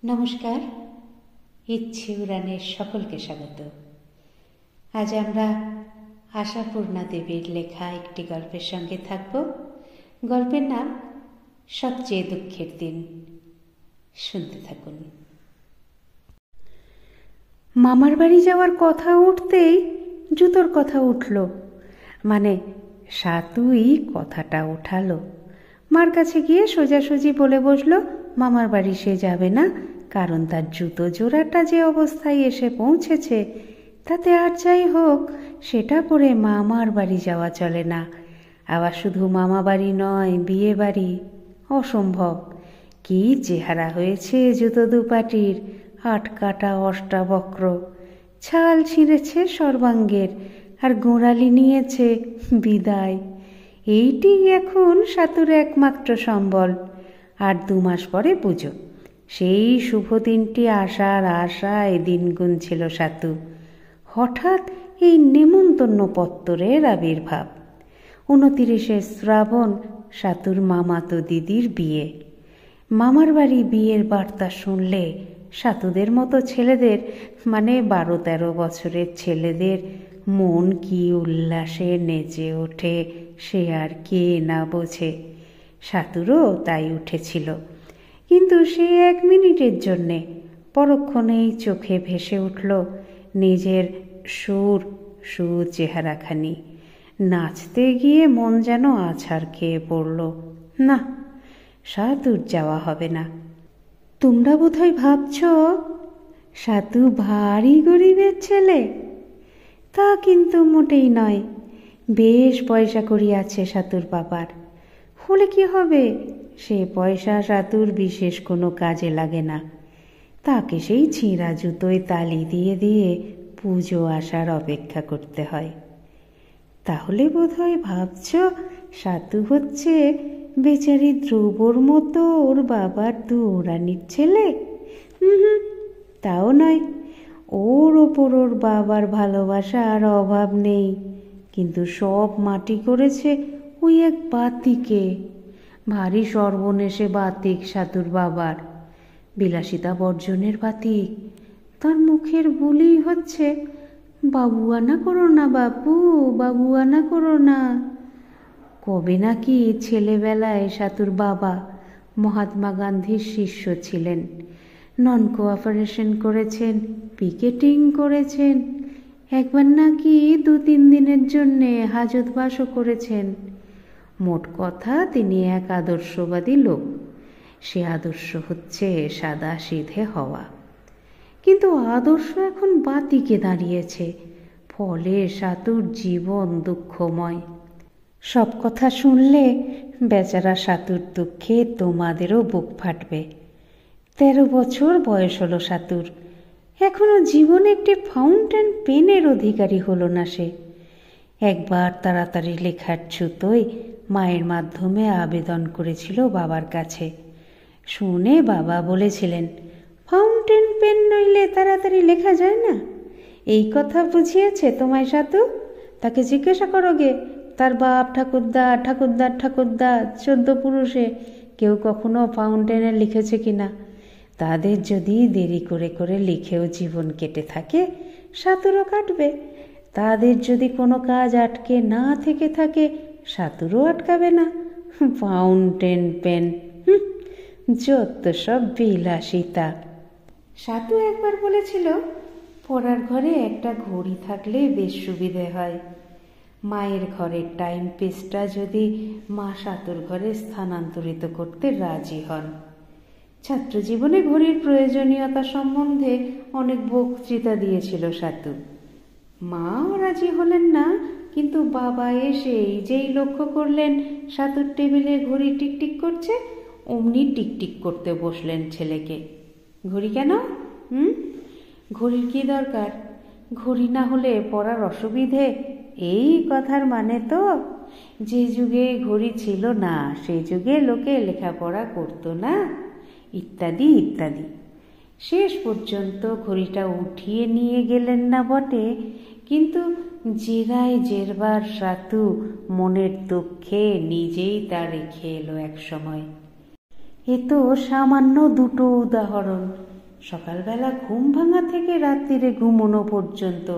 নমস্কার, ইচ্ছে উড়ানের সকলকে স্বাগত। আজ আমরা আশাপূর্ণা দেবীর লেখা একটি গল্পের সঙ্গে থাকব। গল্পের নাম সবচেয়ে দুঃখের দিন। শুনতে থাকুন। মামার বাড়ি যাওয়ার কথা উঠতেই জুতোর কথা উঠল, মানে সাতুই কথাটা উঠালো। মার কাছে গিয়ে সোজাসুজি বলে বসলো মামার বাড়ি সে যাবে না, কারণ তার জুতো জোড়াটা যে অবস্থায় এসে পৌঁছেছে তাতে আর যাই হোক সেটা পরে মামার বাড়ি যাওয়া চলে না। আবার শুধু মামা বাড়ি নয়, বিয়ে বাড়ি অসম্ভব। কি চেহারা হয়েছে জুতো দুপাটির, আটকাটা অষ্টাবক্র, ছাল ছিঁড়েছে সর্বাঙ্গের, আর গোড়ালি নিয়েছে বিদায়। এইটি এখন সাতুর একমাত্র সম্বল। আর 2 মাস পরে পুজো। সেই শুভ দিনটি আসার আশায় দিন গুনছিল সাতু। হঠাৎ এই নেমন্তন্ন পত্তরের আবির্ভাব। 29শে শ্রাবণ সাতুর মামাতো দিদির বিয়ে। মামার বাড়ি বিয়ের বার্তা শুনলে সাতুদের মতো ছেলেদের, মানে 12-13 বছরের ছেলেদের মন কি উল্লাসে নেচে ওঠে সে আর কে না বোঝে। সাতুরও তাই উঠেছিল, কিন্তু সে 1 মিনিটের জন্যে। পরক্ষণেই চোখে ভেসে উঠল নিজের সুর চেহারাখানি। নাচতে গিয়ে মন যেন আছাড় খেয়ে পড়ল। না, সাতুর যাওয়া হবে না। তোমরা বোধহয় ভাবছ সাতু ভারী গরিবের ছেলে। তা কিন্তু মোটেই নয়। বেশ পয়সা কড়ি আছে সাতুর বাবার। হলে কি হবে, সে পয়সা সাতুর বিশেষ কোনো কাজে লাগে না। তাকে সেই ছিঁড়া জুতোয় তালি দিয়ে দিয়ে পুজো আসার অপেক্ষা করতে হয়। তাহলে বোধহয় ভাবছ সাতু হচ্ছে বেচারি ধ্রুবর মতো ওর বাবার দুরানির ছেলে। তাও নয়। ওর ওপর ওর বাবার ভালোবাসার অভাব নেই, কিন্তু সব মাটি করেছে ওই এক বাতিকে। ভারী সর্বনেশে বাতিক সাতুর বাবার, বিলাসিতা বর্জনের বাতিক। তার মুখের বুলি হচ্ছে বাবুয়ানা করো না বাবু, বাবুয়ানা করো না। কবে নাকি ছেলেবেলায় সাতুর বাবা মহাত্মা গান্ধীর শিষ্য ছিলেন। নন কোঅপারেশন করেছেন, পিকেটিং করেছেন, একবার নাকি 2-3 দিনের জন্যে হাজতবাসও করেছেন। মোট কথা তিনি এক আদর্শবাদী লোক। সে আদর্শ হচ্ছে সাদা সিধে হওয়া, কিন্তু আদর্শ এখন বাতিকে দাঁড়িয়েছে। ফলে সাতুর জীবন দুঃখময়। সব কথা শুনলে বেচারা সাতুর দুঃখে তোমাদেরও বুক ফাটবে। 13 বছর বয়স হলো সাতুর, এখনো জীবনে একটি ফাউন্টেন পেনের অধিকারী হলো না সে। একবার তাড়াতাড়ি লেখার ছুতোয় মায়ের মাধ্যমে আবেদন করেছিল বাবার কাছে। শুনে বাবা বলেছিলেন, ফাউন্টেন পেন নইলে তাড়াতাড়ি লেখা যায় না। এই কথা বুঝিয়েছে তোমায় সাতু? তাকে জিজ্ঞাসা করো গে, তার বাপ ঠাকুরদা ঠাকুরদার ঠাকুরদা 14 পুরুষে কেউ কখনো ফাউন্টেনে লিখেছে কিনা। তাদের যদি দেরি করে করে লিখেও জীবন কেটে থাকে, সাতুরও কাটবে। তাদের যদি কোনো কাজ আটকে না থেকে থাকে, সাতুরও আটকাবে না। ফাউন্টেন পেন, যত সব বিলাসিতা। সাতু একবার বলেছিল পড়ার ঘরে একটা ঘড়ি থাকলে বেশ সুবিধে হয়। মায়ের ঘরের টাইম পিসটা যদি মা সাতুর ঘরে স্থানান্তরিত করতে রাজি হন। ছাত্রজীবনে ঘড়ির প্রয়োজনীয়তা সম্বন্ধে অনেক বক্তৃতা দিয়েছিল সাতু। মাও রাজি হলেন না, কিন্তু বাবা এসে যেই লক্ষ্য করলেন সাতুর টেবিলে ঘড়ি টিকটিক করছে, অমনি টিকটিক করতে বসলেন ছেলেকে। ঘড়ি কেন? ঘড়ির কি দরকার? ঘড়ি না হলে পড়ার অসুবিধে, এই কথার মানে তো। যে যুগে ঘড়ি ছিল না সেই যুগে লোকে লেখাপড়া করতো না, ইত্যাদি ইত্যাদি। শেষ পর্যন্ত ঘড়িটা উঠিয়ে নিয়ে গেলেন না বটে, কিন্তু জেরায় জেরবার সাতু মনের দুঃখে নিজেই তা রেখে এলো এক সময়। এ তো সামান্য 2টো উদাহরণ, সকালবেলা ঘুম ভাঙা থেকে রাত্রিরে ঘুমোনো পর্যন্ত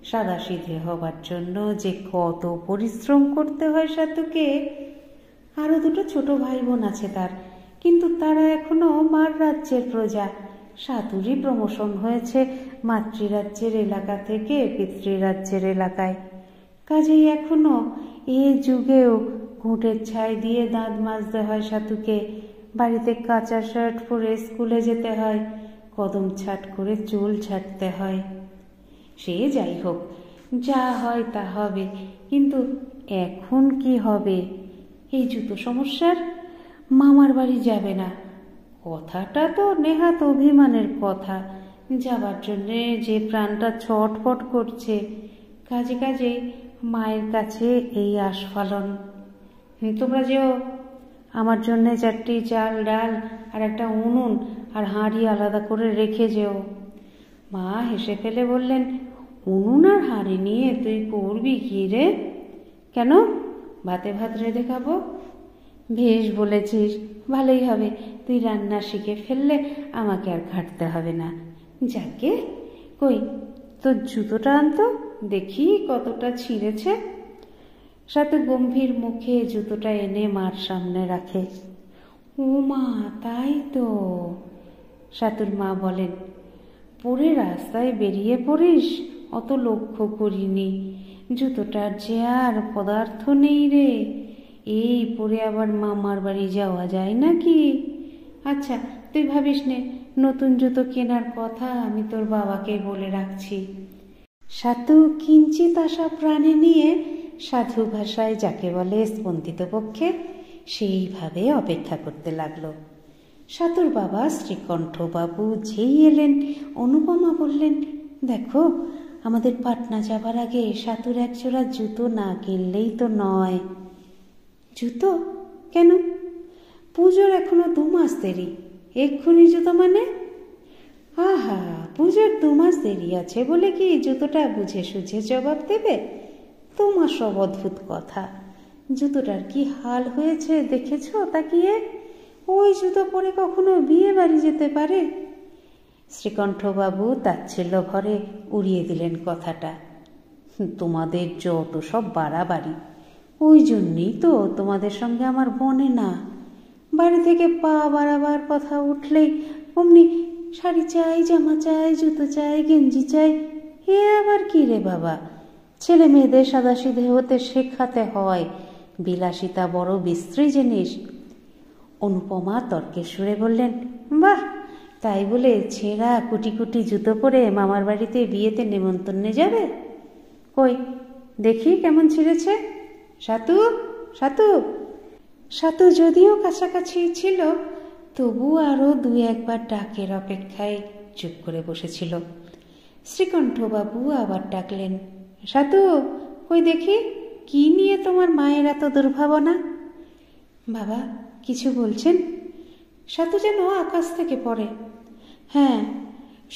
সাদাসিধে হবার জন্য যে কত পরিশ্রম করতে হয় সাতুকে। আরও দুটো ছোট ভাই বোন আছে তার, কিন্তু তারা এখনো মার রাজ্যের প্রজা। সাতুরই প্রমোশন হয়েছে মাতৃরাজ্যের এলাকা থেকে পিতৃরাজ্যের এলাকায়। কাজেই এখনো এ যুগেও ঘুঁটের ছাই দিয়ে দাঁত মাজতে হয় সাতুকে। বাড়িতে কাঁচা শার্ট পরে স্কুলে যেতে হয়, কদম ছাট করে চুল ছাড়তে হয়। সে যাই হোক, যা হয় তা হবে, কিন্তু এখন কি হবে? এই জুতো সমস্যার মামার বাড়ি যাবে না, কথাটা তো নেহাত অভিমানের কথা। যাবার জন্যে যে প্রাণটা ছটফট করছে, কাজে কাজে মায়ের কাছে এই আস্ফালন। তোমরা যেও, আমার জন্যে 4টি চাল ডাল আর একটা উনুন আর হাঁড়ি আলাদা করে রেখে যেও। মা হেসে ফেলে বললেন, উনুন আর হাঁড়ি নিয়ে তুই করবি কি রে? কেন, ভাতে ভাত রেঁধে খাবো। বেশ বলেছিস, ভালোই হবে, তুই রান্না শিখে ফেললে আমাকে আর ঘাঁটতে হবে না। যাকে, কই তোর জুতোটা আনতো, দেখি কতটা ছিঁড়েছে। সাথে গম্ভীর মুখে জুতোটা এনে মার সামনে রাখে। ও মা, তাই তো। সাতুর মা বলেন, পরে রাস্তায় বেরিয়ে পড়িস, অত লক্ষ্য করিনি। জুতোটার যে আর পদার্থ নেই রে, এই পরে আবার মামার বাড়ি যাওয়া যায় নাকি? আচ্ছা তুই ভাবিস নে, নতুন জুতো কেনার কথা আমি তোর বাবাকে বলে রাখছি। সাতু কিঞ্চিত আশা প্রাণে নিয়ে সাধু ভাষায় যাকে বলে স্পন্দিত পক্ষে সেইভাবে অপেক্ষা করতে লাগলো। সাতুর বাবা শ্রীকণ্ঠবাবু যেই এলেন, অনুপমা বললেন, দেখো, আমাদের পাটনা যাবার আগে সাতুর একজোড়া জুতো না কিনলেই তো নয়। জুতো কেন? পুজোর এখনো 2 মাস দেরি, এক্ষুনি জুতো মানে? আহা, পুজোর 2 মাস দেরি আছে বলে কি জুতোটা বুঝে সুঝে জবাব দেবে? তোমার সব অদ্ভুত কথা। জুতোটার কি হাল হয়েছে দেখেছ তাকিয়ে? ওই জুতো পরে কখনো বিয়ে বাড়ি যেতে পারে? শ্রীকণ্ঠবাবু তাচ্ছিল্য ভরে উড়িয়ে দিলেন কথাটা। তোমাদের যত সব বাড়াবাড়ি, ওই জন্যই তো তোমাদের সঙ্গে আমার বনে না। বাড়ি থেকে পা বাড়াবার কথা উঠলেই অমনি শাড়ি চাই, জামা চাই, জুতো চাই, গেঞ্জি চাই। এ আবার কি রে বাবা? ছেলে মেয়েদের সাদাসিধে হতে শেখাতে হয়, বিলাসিতা বড় বিশ্রী জিনিস। অনুপমা তর্কের সুরে বললেন, বাহ, তাই বলে ছেঁড়া কুটি কুটি জুতো পরে মামার বাড়িতে বিয়েতে নেমন্তন্নে যাবে? কই দেখি কেমন ছিঁড়েছে। সাতু, সাতু। সাতু যদিও কাছাকাছি ছিল, তবু আরও 2-1বার ডাকের অপেক্ষায় চুপ করে বসেছিল। শ্রীকণ্ঠবাবু আবার ডাকলেন, সাতু, কই দেখি, কি নিয়ে তোমার মায়ের এত দুর্ভাবনা? বাবা কিছু বলছেন? সাতু যেন আকাশ থেকে পড়ে। হ্যাঁ,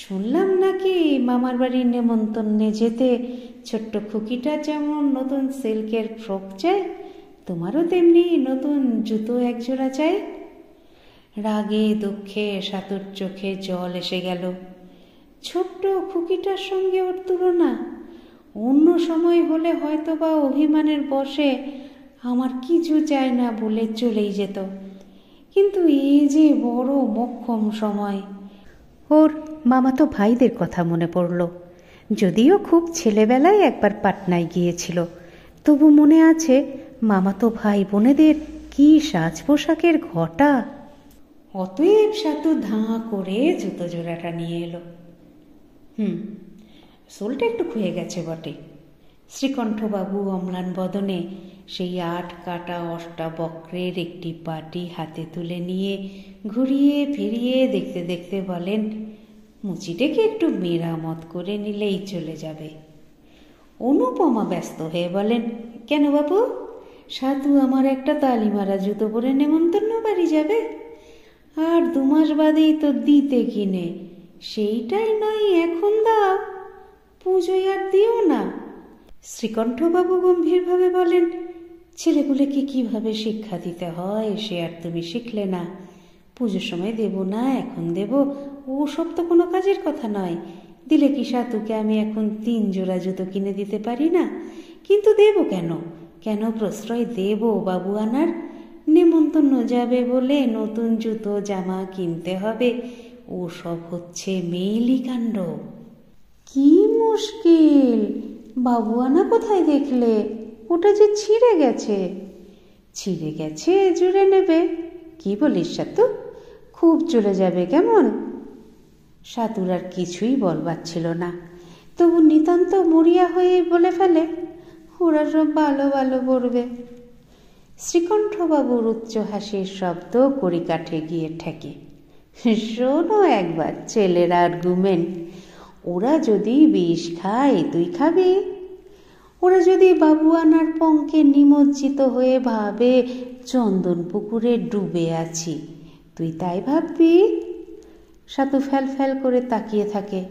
শুনলাম নাকি মামার বাড়ির নেমন্তন্নে যেতে ছোট্ট খুকিটা যেমন নতুন সিল্কের ফ্রক চায়, তোমারও তেমনি নতুন জুতো একজোড়া চাই। রাগে দুঃখে সাতুর চোখে জল এসে গেল। ছোট্ট খুকিটার সঙ্গে ওর তুলনা? অন্য সময় হলে হয়তো বা অভিমানের বশে আমার কিছু চাই না বলে চলেই যেত, কিন্তু এই যে বড় মোক্ষম সময়। ওর মামাতো ভাইদের কথা মনে পড়ল। যদিও খুব ছেলেবেলায় একবার পাটনায় গিয়েছিল, তবু মনে আছে মামাতো ভাই বোনেদের কি সাজ পোশাকের ঘটা। অতএব সাতু ধাঁ করে জুতো জোড়াটা নিয়ে এলো। সোলটা একটু খুয়ে গেছে বটে। শ্রীকণ্ঠবাবু অম্লান বদনে সেই 8 কাটা অষ্টাবক্রের একটি পাটি হাতে তুলে নিয়ে ঘুরিয়ে ফিরিয়ে দেখতে দেখতে বলেন, মুচিটাকে একটু মেরামত করে নিলেই চলে যাবে। অনুপমা ব্যস্ত হয়ে বলেন, কেন বাবু, সাধু আমার একটা তালিমারা জুতো পরে নেমন্তন্ন বাড়ি যাবে? আর 2 মাস বাদেই তো দিতে কিনে, সেইটাই নয় এখন দাও, পুজোয় আর দিও না। শ্রীকণ্ঠবাবু গম্ভীরভাবে বলেন, ছেলেগুলোকে কিভাবে শিক্ষা দিতে হয় সে আর তুমি শিখলে না। পুজোর সময় দেব না, এখন দেব, ও সব তো কোনো কাজের কথা নয়। দিলে কি সাতুকে আমি এখন 3 জোড়া জুতো কিনে দিতে পারি না? কিন্তু দেব কেন? কেন প্রশ্রয় দেব বাবু আনার? নেমন্তন্ন যাবে বলে নতুন জুতো জামা কিনতে হবে, ও সব হচ্ছে মেয়েলি কাণ্ড। কি মুশকিল! বাবু আনা কোথায় দেখলে? ওটা যে ছিঁড়ে গেছে। ছিঁড়ে গেছে, জুড়ে নেবে। কি বলিস সাতু? খুব চলে যাবে কেমন? সাতুর আর কিছুই বলবার ছিল না, তবু নিতান্ত মরিয়া হয়ে বলে ফেলে, ওরা সব ভালো ভালো পড়বে। শ্রীকণ্ঠবাবুর উচ্চ হাসির শব্দ কড়িকাঠে গিয়ে ঠেকে। শোনো একবার ছেলের আর্গুমেন্ট, ওরা যদি বিষ খায় তুই খাবি? ওরা যদি বাবু আনার পঙ্কে নিমজ্জিত হয়ে ভাবে চন্দন পুকুরে ডুবে আছি, তুই তাই ভাববি? সাতু ফ্যাল ফ্যাল করে তাকিয়ে থাকে।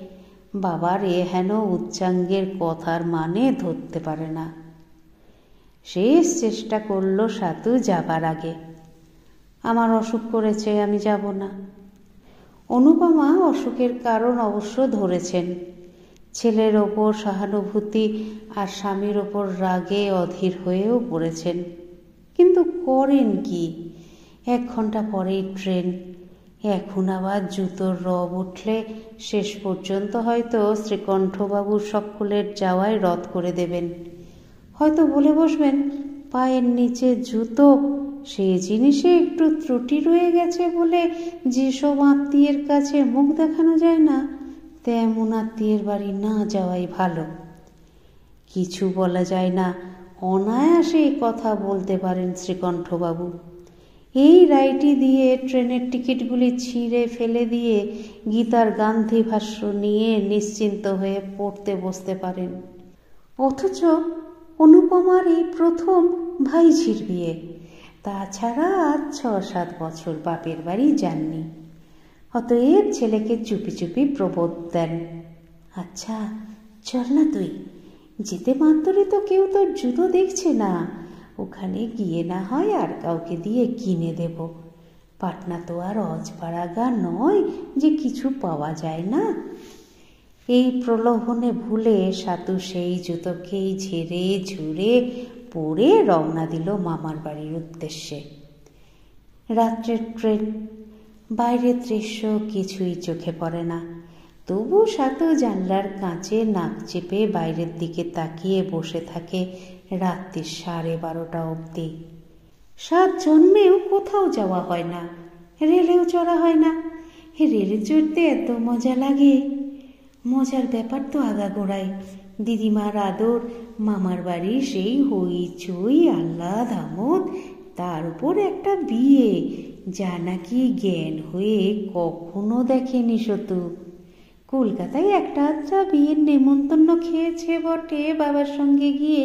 বাবার এ হেন উচ্চাঙ্গের কথার মানে ধরতে পারে না। শেষ চেষ্টা করল সাতু যাবার আগে। আমার অসুখ করেছে, আমি যাব না। অনুপমা অসুখের কারণ অবশ্য ধরেছেন। ছেলের ওপর সহানুভূতি আর স্বামীর ওপর রাগে অধীর হয়েও পড়েছেন। কিন্তু করেন কি? 1 ঘন্টা পরেই ট্রেন। এখন আবার জুতোর রব উঠলে শেষ পর্যন্ত হয়তো শ্রীকণ্ঠবাবুর সকলের যাওয়ায় রদ করে দেবেন। হয়তো বলে বসবেন, পায়ের নিচে জুতো, সেই জিনিসে একটু ত্রুটি রয়ে গেছে বলে যেসব আত্মীয়ের কাছে মুখ দেখানো যায় না, তেমন আত্মীয়ের বাড়ি না যাওয়াই ভালো। কিছু বলা যায় না, অনায়াসে কথা বলতে পারেন শ্রীকণ্ঠবাবু। এই রায়টি দিয়ে ট্রেনের টিকিটগুলি ছিঁড়ে ফেলে দিয়ে গীতার গান্ধী ভাষ্য নিয়ে নিশ্চিন্ত হয়ে পড়তে বসতে পারেন। অথচ অনুপমার এই প্রথম ভাইঝির বিয়ে। তাছাড়া আজ 6-7 বছর বাপের বাড়ি যাননি। অতএব ছেলেকে চুপি চুপি প্রবোধ দেন, আচ্ছা চল না তুই, যেতে মাত্রই তো কেউ তোর জুতো দেখছে না, ওখানে গিয়ে না হয় আর কাউকে দিয়ে কিনে দেব। পাটনা তো আর অজপাড়াগা নয় যে কিছু পাওয়া যায় না। এই প্রলোভনে ভুলে সাতু সেই জুতোকেই ঝেড়ে ঝুড়ে পরে রওনা দিল মামার বাড়ির উদ্দেশ্যে। রাত্রের ট্রেন, বাইরের দৃশ্য কিছুই চোখে পড়ে না। তবু সাতু জানলার কাঁচে নাক চেপে বাইরের দিকে তাকিয়ে বসে থাকে রাত্রি 12:30 অবধি। 7 জন্মেও কোথাও যাওয়া হয় না, রেলেও চড়া হয় না। রেলে চড়তে এত মজা লাগে। মজার ব্যাপার তো আগাগোড়াই। দিদিমার আদর, মামার বাড়ি সেই হইচই আহ্লাদ আমোদ, তার উপর একটা বিয়ে যা নাকি জ্ঞান হয়ে কখনো দেখেনি সতু। কলকাতায় একটা আধটা বিয়ের নেমন্তন্ন খেয়েছে বটে বাবার সঙ্গে গিয়ে,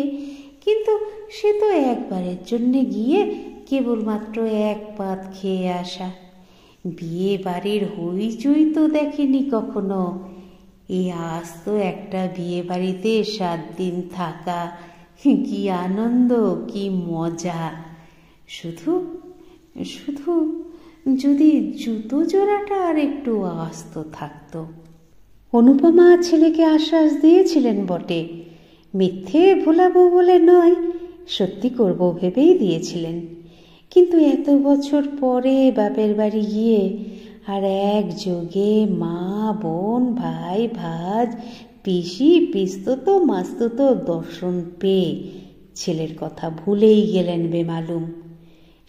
কিন্তু সে তো একবারের জন্যে গিয়ে কেবলমাত্র 1 পাত খেয়ে আসা। বিয়ে বাড়ির হইচই তো দেখেনি কখনো। এই আজ তো একটা বিয়ে বাড়িতে 7 দিন থাকা, কি আনন্দ, কি মজা! শুধু শুধু যদি জুতো জোড়াটা আর একটু আস্ত থাকতো। অনুপমা ছেলেকে আশ্বাস দিয়েছিলেন বটে, মিথ্যে ভোলাবো বলে নয়, সত্যি করব ভেবেই দিয়েছিলেন। কিন্তু এত বছর পরে বাপের বাড়ি গিয়ে আর একযোগে মা, বোন, ভাই, ভাজ, পিসি, পিস্তত, মাস্তত দর্শন পেয়ে ছেলের কথা ভুলেই গেলেন বেমালুম।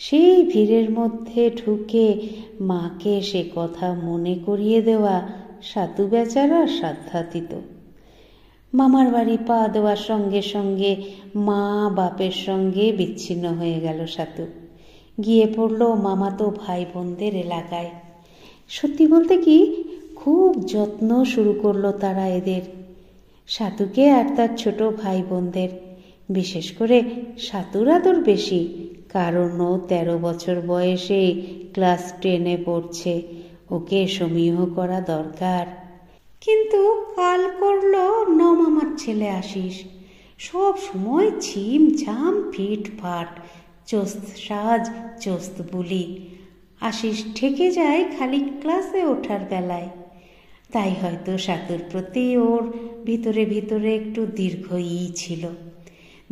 সেই ভিড়ের মধ্যে ঢুকে মাকে সে কথা মনে করিয়ে দেওয়া সাতু বেচারা সাধ্যাতীত। মামার বাড়ি পা দেওয়ার সঙ্গে সঙ্গে মা বাপের সঙ্গে বিচ্ছিন্ন হয়ে গেল সাতু। গিয়ে পড়ল মামাতো ভাই বোনদের এলাকায়। সত্যি বলতে কি, খুব যত্ন শুরু করলো তারা এদের, সাতুকে আর তার ছোট ভাই বোনদের। বিশেষ করে সাতুর আদর বেশি, কারণ ও 13 বছর বয়সে ক্লাস 10-এ পড়ছে, ওকে সমীহ করা দরকার। কিন্তু কাল করলো নমামার ছেলে আসিস, সব সময় ছিম ছাম ফিট ফাট, চোস্ত সাজ চোস্ত বুলি। আশিস ঠেকে যায় খালি ক্লাসে ওঠার বেলায়। তাই হয়তো সাতুর প্রতি ওর ভিতরে ভিতরে একটু দীর্ঘই ছিল।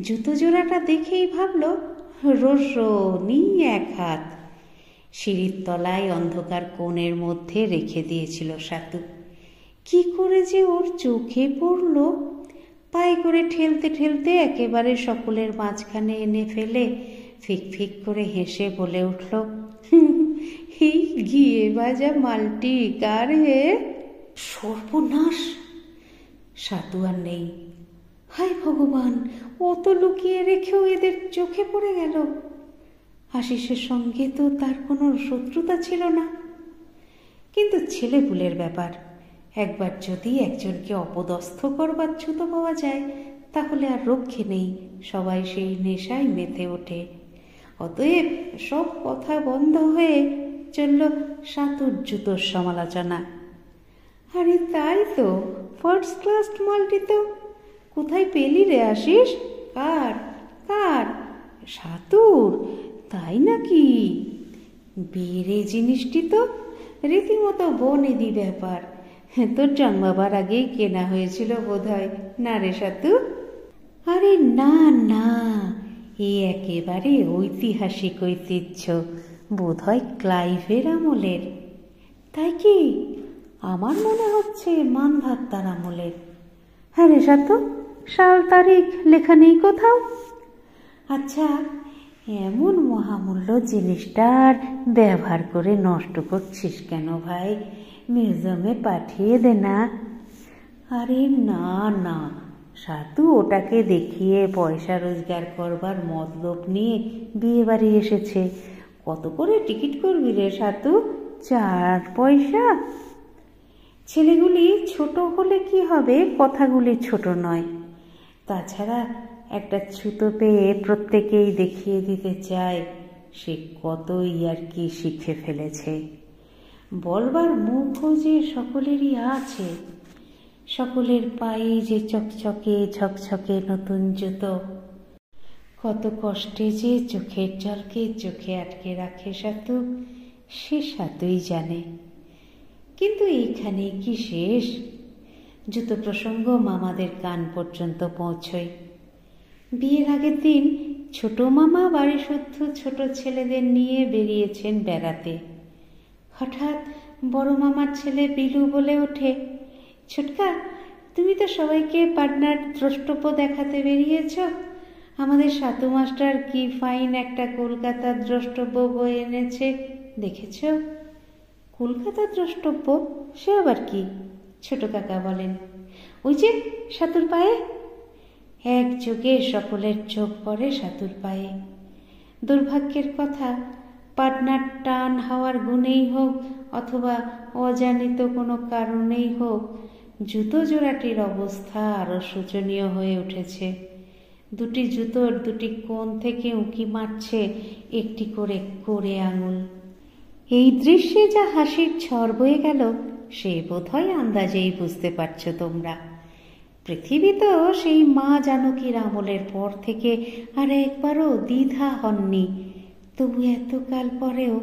জুতো জোড়াটা দেখেই ভাবল রোশনি এক হাত। সিঁড়ির তলায় অন্ধকার কোণের মধ্যে রেখে দিয়েছিল সাতু। কি করে যে ওর চোখে পড়ল! পায়ে করে ঠেলতে ঠেলতে একেবারে সকলের মাঝখানে এনে ফেলে ফিক ফিক করে হেসে বলে উঠল, এই ঘিয়ে ভাজা মালটি কার হে? সর্বনাশ! সাতু আর নেই। হায় ভগবান, ও তো লুকিয়ে রেখেও এদের চোখে পড়ে গেল। আশিসের সঙ্গে তো তার কোনো শত্রুতা ছিল না, কিন্তু ছেলেপুলের ব্যাপার। একবার যদি একজনকে অপদস্থ করবার ছুতো পাওয়া যায় তাহলে আর রক্ষে নেই, সবাই সেই নেশায় মেতে ওঠে। অতএব সব কথা বন্ধ হয়ে চলল সাতুর জুতোর সমালোচনা। আরে তাই তো, ফার্স্ট ক্লাস মালটি তো। কোথায় পেলি রে আশিস? কার কার? সাতুর? তাই নাকি? বেড়ে জিনিসটি তো রীতিমতো বনেদি ব্যাপার। তোর জন্মাবার আগেই কেনা হয়েছিল বোধহয়, না রে সাতু? আরে না না, এ একেবারে ঐতিহাসিক ঐতিহ্য, বোধহয় ক্লাইভের আমলের। তাই কি? আমার মনে হচ্ছে মানধাত্তার আমলের। হ্যাঁ রে সাতু, সাল তারিখ লেখা নেই কোথাও। আচ্ছা, এমন মহামূল্য জিনিসটার ব্যবহার করে নষ্ট করছিস কেন ভাই? মিউজিয়ামে পাঠিয়ে দে না। আরে না না, সাতু ওটাকে দেখিয়ে পয়সা রোজগার করবার মতলব নিয়ে বিয়ে বাড়ি এসেছে। কত করে টিকিট করবি রে সাতু? 4 পয়সা? ছেলেগুলি ছোট হলে কি হবে, কথাগুলি ছোট নয়। তাছাড়া একটা ছুতো পেয়ে প্রত্যেকেই দেখিয়ে দিতে চায় সে কতই আর কি শিখে ফেলেছে। বলবার মুখও যে সকলেরই আছে। সকলের পায়ে যে চকচকে ঝকঝকে নতুন জুতো, কত কষ্টে যে চোখের জলকে চোখে আটকে রাখে সাতু, সে সাতুই জানে। কিন্তু এইখানে কি শেষ? জুতো প্রসঙ্গ মামাদের কান পর্যন্ত পৌঁছয়। বিয়ের আগের দিন ছোট মামা বাড়ি শুদ্ধ ছোট ছেলেদের নিয়ে বেরিয়েছেন বেড়াতে। হঠাৎ বড় মামার ছেলে বিলু বলে ওঠে, ছোটকা, তুমি তো সবাইকে পাটনার দ্রষ্টব্য দেখাতে বেরিয়েছ। আমাদের সাতু মাস্টার কি ফাইন একটা কলকাতার দ্রষ্টব্য বই এনেছে, দেখেছ? কলকাতার দ্রষ্টব্য? সে আবার কি? ছোট কাকা বলেন, ওই যে সাতুর পায়ে। একযোগে সকলের চোখ পড়ে সাতুর পায়ে। দুর্ভাগ্যের কথা, পাটনার টান হাওয়ার গুণেই হোক অথবা অজানিত কোনো কারণেই হোক, জুতো জোড়াটির অবস্থা আরো শোচনীয় হয়ে উঠেছে। দুটি জুতোর দুটি কোণ থেকে উঁকি মারছে একটি করে করে আঙুল। এই দৃশ্যে যা হাসির ঝড় বয়ে গেল সে বোধহয় আন্দাজেই বুঝতে পারছো তোমরা। পৃথিবী তো সেই মা জানকীর আমলের পর থেকে আর একবারও দ্বিধা হননি। তবু এতকাল পরেও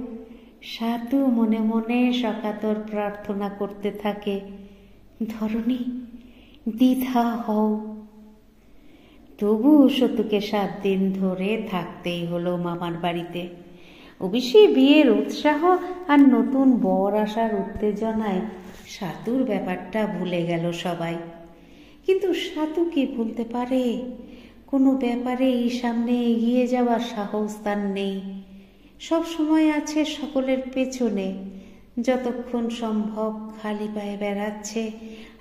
সাতু মনে মনে সকাতর প্রার্থনা করতে থাকে, ধরণী দ্বিধা হও। তবু সতুকে 7 দিন ধরে থাকতেই হলো মামার বাড়িতে। অবশ্যই বিয়ের উৎসাহ আর নতুন বর আসার উত্তেজনায় সাতুর ব্যাপারটা ভুলে গেল সবাই। কিন্তু সাতু কি ভুলতে পারে? কোনো ব্যাপারে এই সামনে এগিয়ে যাওয়ার সাহস তার নেই। সব সময় আছে সকলের পেছনে, যতক্ষণ সম্ভব খালি পায়ে বেড়াচ্ছে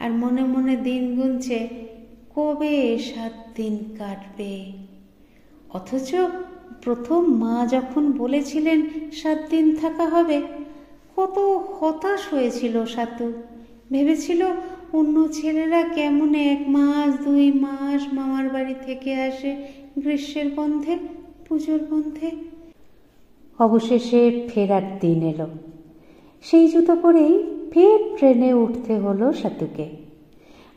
আর মনে মনে দিন গুনছে কবে 7 দিন কাটবে। অথচ প্রথম মা যখন বলেছিলেন 7 দিন থাকা হবে, কত হতাশ হয়েছিল সাতু। ভেবেছিল অন্য ছেলেরা কেমন 1 মাস 2 মাস মামার বাড়ি থেকে আসে গ্রীষ্মের বন্ধে, পুজোর বন্ধে। অবশেষে ফেরার দিন এলো। সেই জুতো পরেই ফের ট্রেনে উঠতে হলো সাতুকে।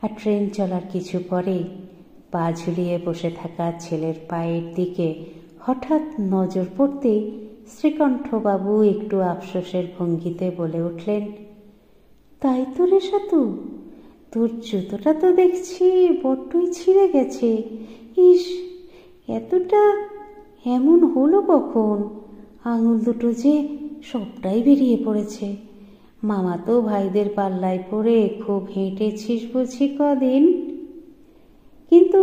আর ট্রেন চলার কিছু পরেই পা ঝুলিয়ে বসে থাকা ছেলের পায়ের দিকে হঠাৎ নজর পড়তেই শ্রীকণ্ঠবাবু একটু আফসোসের ভঙ্গিতে বলে উঠলেন, তাই তো রে সাতু, তোর জুতোটা তো দেখছি বড্ডই ছিঁড়ে গেছে। ইস, এতটা এমন হলো কখন? আঙুল দুটো যে সবটাই বেরিয়ে পড়েছে। মামা তো ভাইদের পাল্লায় পড়ে খুব হেঁটেছিস বুঝি কদিন। কিন্তু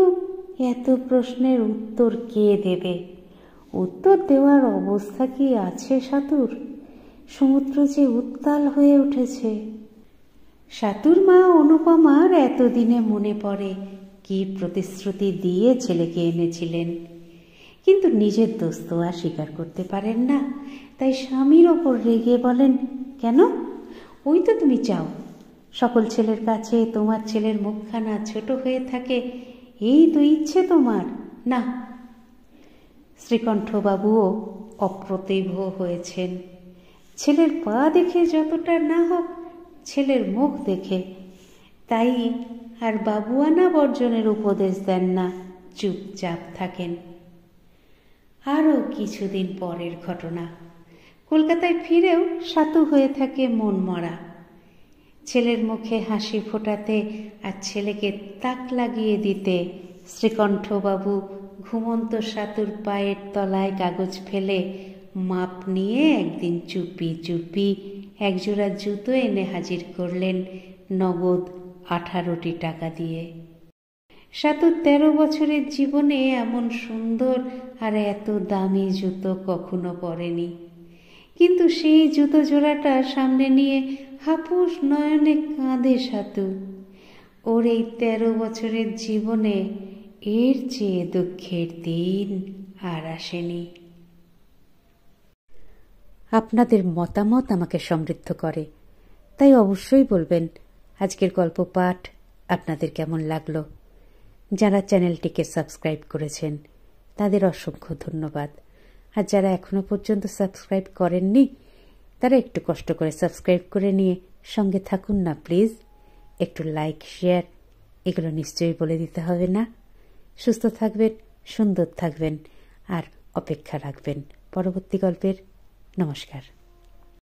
এত প্রশ্নের উত্তর কে দেবে? উত্তর দেওয়ার অবস্থা কি আছে সাতুর? সমুদ্র যে উত্তাল হয়ে উঠেছে। সাতুর মা অনুপমার এতদিনে মনে পড়ে কি প্রতিশ্রুতি দিয়ে ছেলেকে এনেছিলেন, কিন্তু নিজের দোষ তো আর স্বীকার করতে পারেন না। তাই স্বামীর ওপর রেগে বলেন, কেন? ওই তো তুমি চাও সকল ছেলের কাছে তোমার ছেলের মুখখানা ছোট হয়ে থাকে, এই তো ইচ্ছে তোমার। না, শ্রীকণ্ঠবাবুও অপ্রতিভ হয়েছেন। ছেলের পা দেখে যতটা না হোক, ছেলের মুখ দেখে। তাই আর বাবুয়ানা বর্জনের উপদেশ দেন না, চুপচাপ থাকেন। আরও কিছুদিন পরের ঘটনা। কলকাতায় ফিরেও সাতু হয়ে থাকে মন মরা। ছেলের মুখে হাসি ফোটাতে আর ছেলেকে তাক লাগিয়ে দিতে শ্রীকণ্ঠবাবু ঘুমন্ত সাতুর পায়ের তলায় কাগজ ফেলে মাপ নিয়ে একদিন চুপি চুপি একজোড়া জুতো এনে হাজির করলেন নগদ 18টি টাকা দিয়ে। সাতুর 13 বছরের জীবনে এমন সুন্দর আর এত দামি জুতো কখনো পরেনি। কিন্তু সেই জুতো জোড়াটা সামনে নিয়ে হাপুস নয়নে কাঁদে সাতু। ওর এই 13 বছরের জীবনে এর চেয়ে দুঃখের দিন আর আসেনি। আপনাদের মতামত আমাকে সমৃদ্ধ করে, তাই অবশ্যই বলবেন আজকের গল্প পাঠ আপনাদের কেমন লাগলো। যারা চ্যানেলটিকে সাবস্ক্রাইব করেছেন তাদের অসংখ্য ধন্যবাদ। আর যারা এখনো পর্যন্ত সাবস্ক্রাইব করেননি তারা একটু কষ্ট করে সাবস্ক্রাইব করে নিয়ে সঙ্গে থাকুন না প্লিজ। একটু লাইক, শেয়ার এগুলো নিশ্চয়ই বলে দিতে হবে না? সুস্থ থাকবেন, সুন্দর থাকবেন আর অপেক্ষা রাখবেন পরবর্তী গল্পের। নমস্কার।